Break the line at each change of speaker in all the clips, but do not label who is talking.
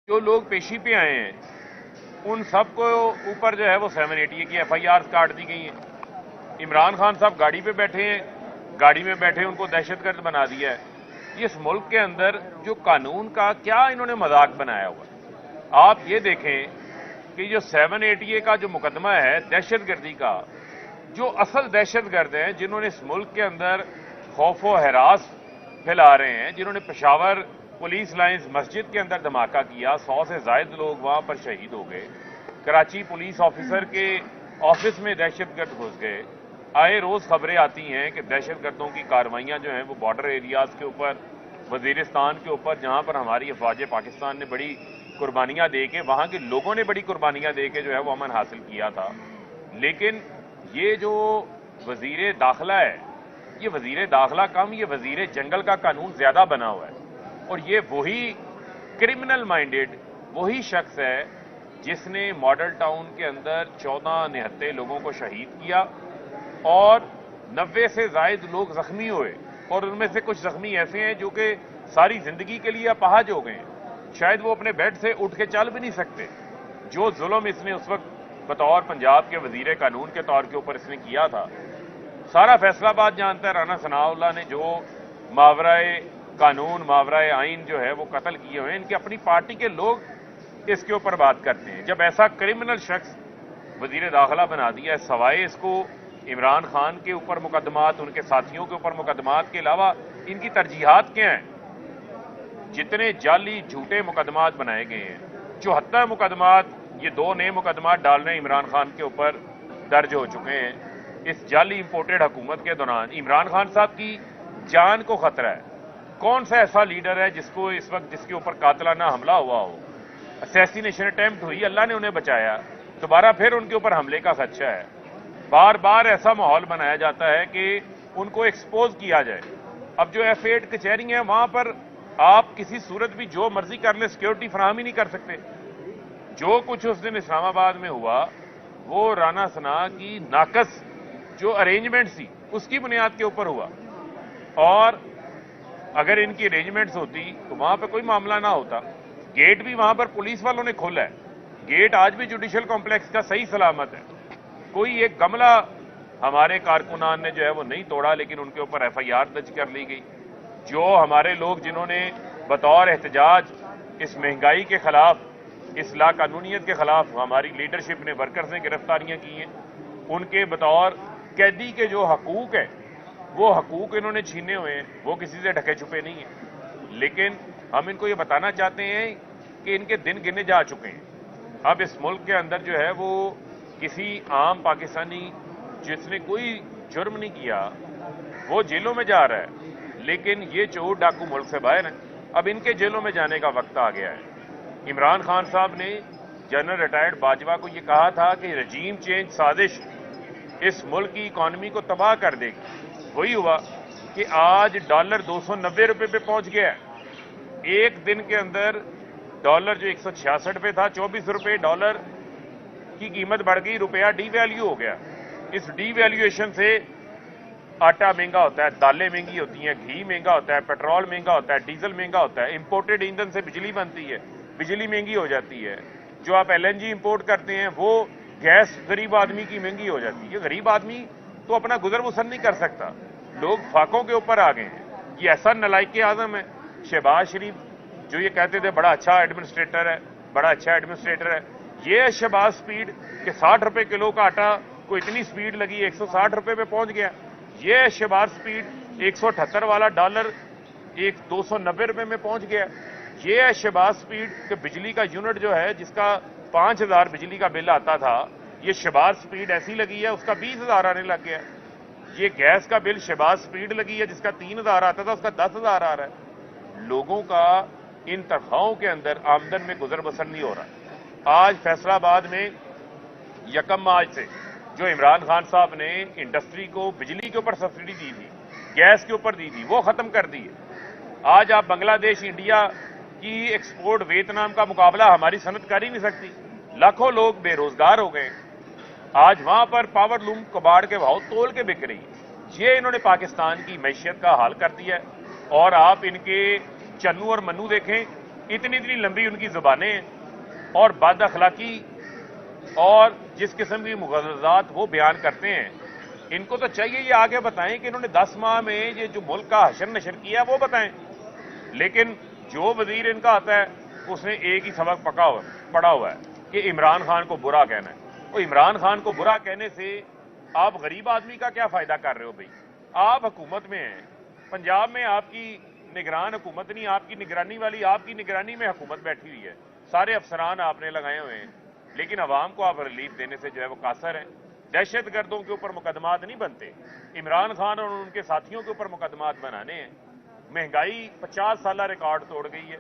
जो लोग पेशी पे आए हैं उन सब को ऊपर जो है वो 780 की FIR काट दी गई हैं। इमरान खान साहब गाड़ी पे बैठे हैं, गाड़ी में बैठे उनको दहशतगर्द बना दिया है। इस मुल्क के अंदर जो कानून का क्या इन्होंने मजाक बनाया हुआ है। आप ये देखें कि जो 780 का जो मुकदमा है दहशतगर्दी का, जो असल दहशतगर्द हैं जिन्होंने इस मुल्क के अंदर खौफ व हरास फैला रहे हैं, जिन्होंने पेशावर पुलिस लाइंस मस्जिद के अंदर धमाका किया, 100 से ज्यादा लोग वहां पर शहीद हो गए, कराची पुलिस ऑफिसर के ऑफिस में दहशतगर्द घुस गए। आए रोज खबरें आती हैं कि दहशतगर्दों की कार्रवाइयां जो हैं वो बॉर्डर एरियाज के ऊपर, वजीरिस्तान के ऊपर, जहां पर हमारी अफवाज पाकिस्तान ने बड़ी कुर्बानियां दे के, वहां के लोगों ने बड़ी कुर्बानियां दे के जो है वो अमन हासिल किया था। लेकिन ये जो वजीर दाखिला है, ये वजीर दाखिला कम, ये वजीर जंगल का कानून ज्यादा बना हुआ है। और ये वही क्रिमिनल माइंडेड वही शख्स है जिसने मॉडल टाउन के अंदर 14 निहत्ते लोगों को शहीद किया और 90 से ज्यादा लोग जख्मी हुए, और उनमें से कुछ जख्मी ऐसे हैं जो कि सारी जिंदगी के लिए अपाहज हो गए हैं, शायद वो अपने बेड से उठ के चल भी नहीं सकते। जो जुल्म इसने उस वक्त बतौर पंजाब के वजीर कानून के तौर के ऊपर इसने किया था, सारा फैसलाबाद जानता है। राना सनाउल्लाह ने जो मावराए कानून, मावराए आइन जो है वो कत्ल किए हुए हैं, इनकी अपनी पार्टी के लोग इसके ऊपर बात करते हैं। जब ऐसा क्रिमिनल शख्स वजीर दाखिला बना दिया, सवाए इसको इमरान खान के ऊपर मुकदमात, उनके साथियों के ऊपर मुकदमात के अलावा इनकी तरजीहात क्या हैं? जितने जाली झूठे मुकदमात बनाए गए हैं, 74 मुकदमात, ये 2 नए मुकदमात डाल रहे हैं इमरान खान के ऊपर दर्ज हो चुके हैं इस जाली इंपोर्टेड हुकूमत के दौरान। इमरान खान साहब की जान को खतरा है। कौन सा ऐसा लीडर है जिसको इस वक्त, जिसके ऊपर कातलाना हमला हुआ हो, असैसिनेशन अटेम्प्ट हुई, अल्लाह ने उन्हें बचाया, दोबारा फिर उनके ऊपर हमले का खदशा है। बार बार ऐसा माहौल बनाया जाता है कि उनको एक्सपोज किया जाए। अब जो F8 कचहरी है वहां पर आप किसी सूरत भी जो मर्जी कर ले, सिक्योरिटी फराहम ही नहीं कर सकते। जो कुछ उस दिन इस्लामाबाद में हुआ वो राना सना की नाकस जो अरेंजमेंट थी उसकी बुनियाद के ऊपर हुआ, और अगर इनकी अरेंजमेंट्स होती तो वहां पर कोई मामला ना होता। गेट भी वहां पर पुलिस वालों ने खोला है, गेट आज भी जुडिशियल कॉम्प्लेक्स का सही सलामत है। कोई एक गमला हमारे कारकुनान ने जो है वो नहीं तोड़ा, लेकिन उनके ऊपर FIR दर्ज कर ली गई। जो हमारे लोग जिन्होंने बतौर एहतजाज इस महंगाई के खिलाफ, इस लाकानूनियत के खिलाफ हमारी लीडरशिप ने, वर्कर्स ने गिरफ्तारियां की हैं, उनके बतौर कैदी के जो हकूक है वो हकूक इन्होंने छीने हुए हैं, वो किसी से ढके छुपे नहीं है। लेकिन हम इनको ये बताना चाहते हैं कि इनके दिन गिने जा चुके हैं। अब इस मुल्क के अंदर जो है वो किसी आम पाकिस्तानी जिसने कोई जुर्म नहीं किया वो जेलों में जा रहा है, लेकिन ये चोर डाकू मुल्क से बाहर हैं। अब इनके जेलों में जाने का वक्त आ गया है। इमरान खान साहब ने जनरल रिटायर्ड बाजवा को ये कहा था कि रजीम चेंज साजिश इस मुल्क की इकॉनमी को तबाह कर देगी। वही हुआ कि आज डॉलर 290 रुपए पे पहुंच गया है। एक दिन के अंदर डॉलर जो 166 पे था, 24 रुपए डॉलर की कीमत बढ़ गई, रुपया डीवैल्यू हो गया। इस डीवैल्यूएशन से आटा महंगा होता है, दालें महंगी होती हैं, घी महंगा होता है, पेट्रोल महंगा होता है, डीजल महंगा होता है, इंपोर्टेड ईंधन से बिजली बनती है, बिजली महंगी हो जाती है। जो आप LNG इंपोर्ट करते हैं वो गैस गरीब आदमी की महंगी हो जाती है। गरीब आदमी तो अपना गुजर बसर नहीं कर सकता, लोग फाकों के ऊपर आ गए हैं। ये ऐसा नलायक आजम है। शहबाज शरीफ जो ये कहते थे बड़ा अच्छा एडमिनिस्ट्रेटर है, बड़ा अच्छा एडमिनिस्ट्रेटर है, ये शहबाज स्पीड कि 60 रुपए किलो का आटा को इतनी स्पीड लगी 160 रुपए पे पहुंच गया। ये शहबाज स्पीड 178 वाला डॉलर 290 रुपए में पहुंच गया। ये है शहबाज स्पीड कि बिजली का यूनिट जो है जिसका 5000 बिजली का बिल आता था, ये शहबाज स्पीड ऐसी लगी है उसका 20,000 आने लग गया। ये गैस का बिल शहबाज स्पीड लगी है जिसका 3,000 आता था उसका 10,000 आ रहा है। लोगों का इन तनख्वाहों के अंदर आमदन में गुजर बसर नहीं हो रहा। आज फैसलाबाद में 1 मार्च से जो इमरान खान साहब ने इंडस्ट्री को बिजली के ऊपर सब्सिडी दी थी, गैस के ऊपर दी थी, वो खत्म कर दी है। आज आप बांग्लादेश, इंडिया की एक्सपोर्ट, वियतनाम का मुकाबला हमारी सनत कर ही नहीं सकती। लाखों लोग बेरोजगार हो गए। आज वहां पर पावर लूम कबाड़ के भाव तोल के बिक रही है। ये इन्होंने पाकिस्तान की मैशियत का हाल कर दिया है। और आप इनके चन्नू और मन्नू देखें, इतनी इतनी लंबी उनकी ज़ुबानें हैं और बद अखलाकी और जिस किस्म की मुग़ज़्ज़ात वो बयान करते हैं, इनको तो चाहिए ये आगे बताएं कि इन्होंने 10 माह में ये जो मुल्क का हशर नशर किया वो बताएं। लेकिन जो वजीर इनका आता है उसने एक ही सबक पढ़ा हुआ है कि इमरान खान को बुरा कहना है। तो इमरान खान को बुरा कहने से आप गरीब आदमी का क्या फायदा कर रहे हो भाई? आप हुकूमत में हैं, पंजाब में आपकी निगरान हुकूमत नहीं, आपकी निगरानी वाली आपकी निगरानी में हुकूमत बैठी हुई है, सारे अफसरान आपने लगाए हुए हैं, लेकिन अवाम को आप रिलीफ देने से जो है वो कासर है। दहशत गर्दों के ऊपर मुकदमात नहीं बनते, इमरान खान और उनके साथियों के ऊपर मुकदमात बनाने हैं। महंगाई 50 साल रिकॉर्ड तोड़ गई है,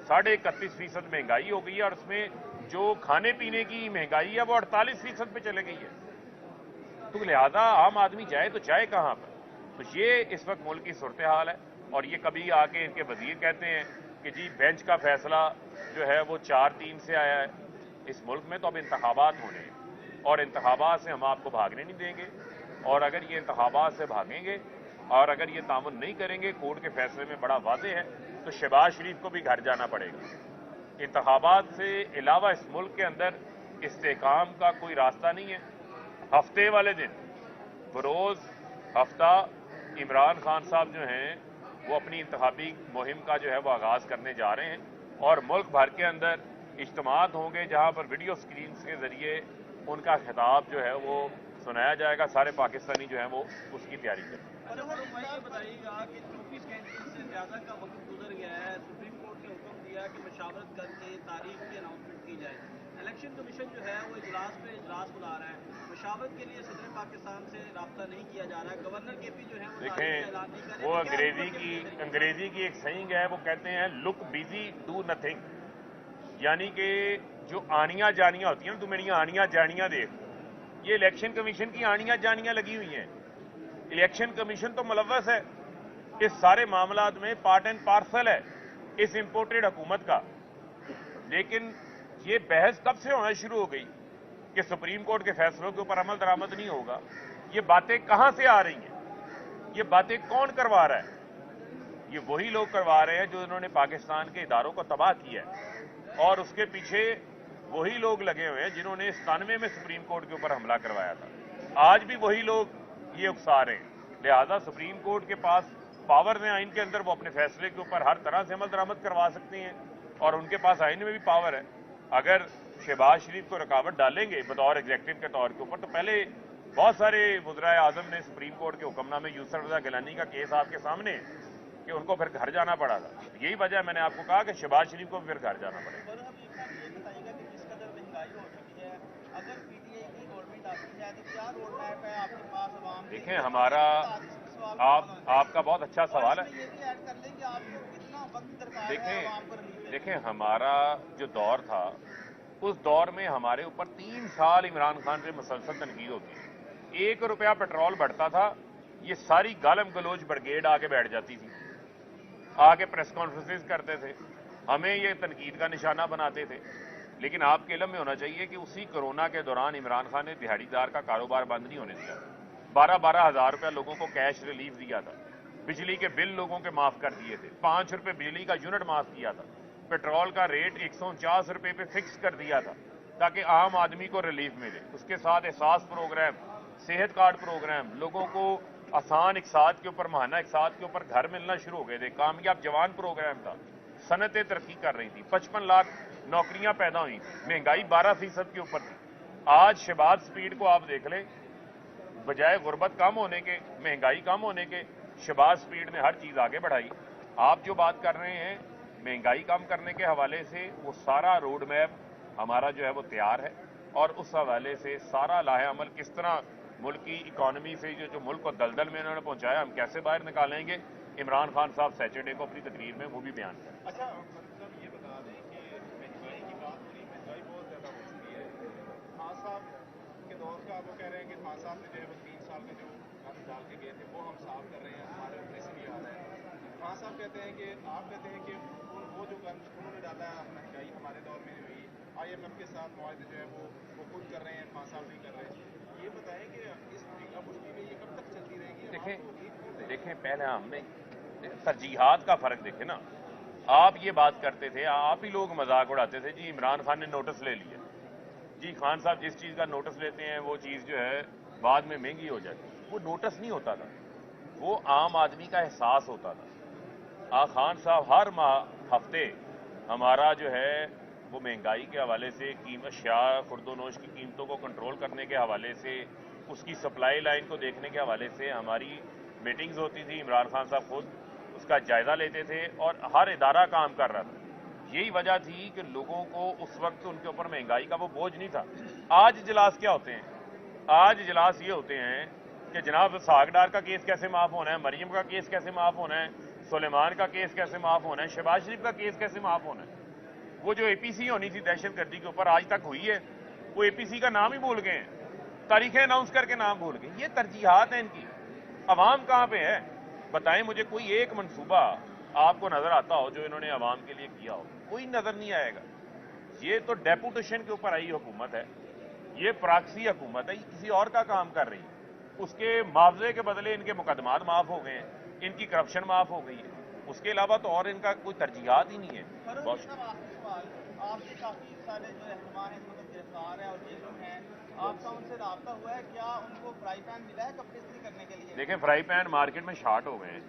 31.5% महंगाई हो गई है और उसमें जो खाने पीने की महंगाई है वो 48% पे चले गई है। तो लिहाजा आम आदमी जाए तो जाए कहां पर? तो ये इस वक्त मुल्क की सूरत हाल है। और ये कभी आके इनके वजीर कहते हैं कि जी बेंच का फैसला जो है वो 4-3 से आया है। इस मुल्क में तो अब इंतखाबात होने हैं और इंतखाबात से हम आपको भागने नहीं देंगे, और अगर ये इंतखाबात से भागेंगे और अगर ये तामुन नहीं करेंगे, कोर्ट के फैसले में बड़ा वाज़ेह है, तो शहबाज शरीफ को भी घर जाना पड़ेगा। इंतखाबात से अलावा इस मुल्क के अंदर इस्तेहकाम का कोई रास्ता नहीं है। हफ्ते वाले दिन बरोज़ हफ्ता इमरान खान साहब जो हैं वो अपनी इंतखाबी मुहिम का जो है वो आगाज़ करने जा रहे हैं और मुल्क भर के अंदर इज्तिमात होंगे जहां पर वीडियो स्क्रीन के जरिए उनका खिताब जो है वो सुनाया जाएगा। सारे पाकिस्तानी जो है वो उसकी तैयारी करें।
ये बताइएगा कि 24 घंटे से ज्यादा का वक्त गुजर गया है, सुप्रीम कोर्ट ने हुक्म दिया कि मशावरत करके तारीख की अनाउंसमेंट की जाए। इलेक्शन कमीशन जो है वो इजलास बुला रहा है, मशावरत के लिए सदर पाकिस्तान से रब्ता नहीं किया जा रहा है। गवर्नर के भी जो है वो
देखें, वो अंग्रेजी की एक सही है, वो कहते हैं लुक बिजी डू नथिंग, यानी कि जो आनियां जानियां होती हैं, तू मेरी आनियां जानियां देख। ये इलेक्शन कमीशन की आनियां जानियां लगी हुई हैं। इलेक्शन कमीशन तो मुलव्वस है इस सारे मामलात में, पार्ट एंड पार्सल है इस इंपोर्टेड हुकूमत का। लेकिन ये बहस कब से होना शुरू हो गई कि सुप्रीम कोर्ट के फैसलों के ऊपर अमल दरामद नहीं होगा? ये बातें कहां से आ रही हैं? ये बातें कौन करवा रहा है? ये वही लोग करवा रहे हैं जो इन्होंने पाकिस्तान के इदारों को तबाह किया है, और उसके पीछे वही लोग लगे हुए हैं जिन्होंने 97 में सुप्रीम कोर्ट के ऊपर हमला करवाया था। आज भी वही लोग ये उकसा रहे हैं। लिहाजा सुप्रीम कोर्ट के पास पावर है आइन के अंदर, वो अपने फैसले के ऊपर हर तरह से अमल दरामद करवा सकते हैं, और उनके पास आइन में भी पावर है। अगर शहबाज शरीफ को रुकावट डालेंगे बतौर एग्जेक्टिव के तौर के ऊपर, तो पहले बहुत सारे वज़राए आज़म ने सुप्रीम कोर्ट के हुक्मनामे, यूसुफ रज़ा गिलानी का केस आपके सामने है कि उनको फिर घर जाना पड़ा था। यही वजह मैंने आपको कहा कि शहबाज शरीफ को भी फिर घर जाना पड़ेगा। देखें, हमारा आपका बहुत अच्छा सवाल है। देखें हमारा जो दौर था, उस दौर में हमारे ऊपर 3 साल इमरान खान से मुसलसल तनकीद होती है। 1 रुपया पेट्रोल बढ़ता था, ये सारी गालम गलोच ब्रिगेड आके बैठ जाती थी, आके प्रेस कॉन्फ्रेंसेस करते थे, हमें ये तनकीद का निशाना बनाते थे। लेकिन आपके इल्म में होना चाहिए कि उसी कोरोना के दौरान इमरान खान ने दिहाड़ीदार का कारोबार बंद नहीं होने दिया। 12-12 हज़ार रुपया लोगों को कैश रिलीफ दिया था, बिजली के बिल लोगों के माफ कर दिए थे, 5 रुपए बिजली का यूनिट माफ किया था, पेट्रोल का रेट 149 रुपए पे फिक्स कर दिया था ताकि आम आदमी को रिलीफ मिले। उसके साथ एहसास प्रोग्राम, सेहत कार्ड प्रोग्राम, लोगों को आसान इकसाद के ऊपर, महाना इकसाद के ऊपर घर मिलना शुरू हो गए थे। कामयाब जवान प्रोग्राम था, सनतें तरक्की कर रही थी, 55 लाख नौकरियां पैदा हुई थी, महंगाई 12% के ऊपर थी। आज शहबाज स्पीड को आप देख लें, बजाय गुर्बत कम होने के, महंगाई कम होने के, शहबाज स्पीड ने हर चीज आगे बढ़ाई। आप जो बात कर रहे हैं महंगाई कम करने के हवाले से, वो सारा रोड मैप हमारा जो है वो तैयार है, और उस हवाले से सारा लाहे अमल किस तरह मुल्क की इकॉनमी से जो मुल्क को दलदल में उन्होंने पहुंचाया, हम कैसे बाहर निकालेंगे, इमरान खान साहब सैटरडे को अपनी तकरीर में वो भी बयान करें।
अच्छा, मतलब ये बता दें कि महंगाई की बात हो रही, महंगाई बहुत ज़्यादा हो चुकी है। खान साहब के दौर का वो कह रहे हैं कि खान साहब ने जो है वो 3 साल में जो गंद डाल के गए थे वो हम साफ कर रहे हैं, हमारे ऑपरेशन भी आ रहा है। खान साहब कहते हैं कि आप कहते हैं कि वो जो गंद उन्होंने डाला, महंगाई हमारे दौर में हुई, IMF के साथ मुआहदे जो है वो खुद कर रहे हैं, खान साहब नहीं कर रहे। ये बताएं कि इस मुश्किल में ये कब तक चलती रहेगी?
देखें पहले हमने तरजीहात का फर्क देखे ना। آپ یہ بات کرتے تھے, آپ ہی لوگ مذاق اڑاتے تھے, جی عمران خان نے نوٹس لے لیا. جی خان صاحب جس چیز کا نوٹس لیتے ہیں وہ چیز جو ہے بعد میں مہنگی ہو جاتی ہے. وہ نوٹس نہیں ہوتا تھا, وہ عام آدمی کا احساس ہوتا تھا. خان صاحب ہر ہفتے ہمارا جو ہے وہ مہنگائی کے حوالے سے اشیاء خرد و نوش کی قیمتوں کو کنٹرول کرنے کے حوالے سے, اس کی سپلائی لائن کو دیکھنے کے حوالے سے ہماری میٹنگز ہوتی تھی. عمران خان صاحب خود اس کا جائزہ لیتے تھے اور ہر ادارہ کام کر رہا تھا. یہی وجہ تھی کہ لوگوں کو اس وقت ان کے اوپر مہنگائی کا وہ بوجھ نہیں تھا. آج اجلاس کیا ہوتے ہیں؟ آج اجلاس یہ ہوتے ہیں کہ جناب ساگڈار کا کیس کیسے معاف ہونا ہے, مریم کا کیس کیسے معاف ہونا ہے, سلیمان کا کیس کیسے معاف ہونا ہے, شہباز شریف کا کیس کیسے معاف ہونا ہے. وہ جو اے پی سی ہونی تھی دہشت گردی کے اوپر آج تک ہوئی ہے, وہ اے پی سی کا نام ہی بھول گئے ہیں, تاریخیں اناؤنس کر کے نام بھول گئے. یہ ترجیحات ہیں ان کی. عوام کہاں پہ ہے؟ بتائیں مجھے کوئی ایک منصوبہ آپ کو نظر آتا ہو جو انہوں نے عوام کے لیے کیا ہو. کوئی نظر نہیں آئے گا. یہ تو ڈیپوٹیشن کے اوپر آئی حکومت ہے, یہ پراکسی حکومت ہے, یہ کسی اور کا کام کر رہی ہے. اس کے معاوضے کے بدلے ان کے مقدمات معاف ہو گئے ہیں, ان کی کرپشن معاف ہو گئی ہے. اس کے علاوہ تو اور ان کا کوئی ترجیحات ہی نہیں ہے.
آپ کے کافی سارے جو رہنما ہیں گرفتار ہیں اور جیلوں میں ہیں, آپ کا ان سے رابطہ ہوا ہے کیا؟ ان کو فرائی پین ملا ہے کپڑے استری کرنے کے لیے؟
دیکھیں فرائی پین مارکیٹ میں شارٹ ہو گئے ہیں,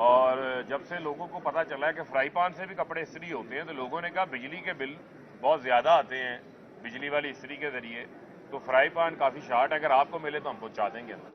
اور جب سے لوگوں کو پتا چلا ہے کہ فرائی پان سے بھی کپڑے استری ہوتے ہیں تو لوگوں نے کہا بجلی کے بل بہت زیادہ آتے ہیں بجلی والی استری کے ذریعے, تو فرائی پان کافی شارٹ ہے. اگر آپ کو ملے تو ہم پہنچا دیں گے.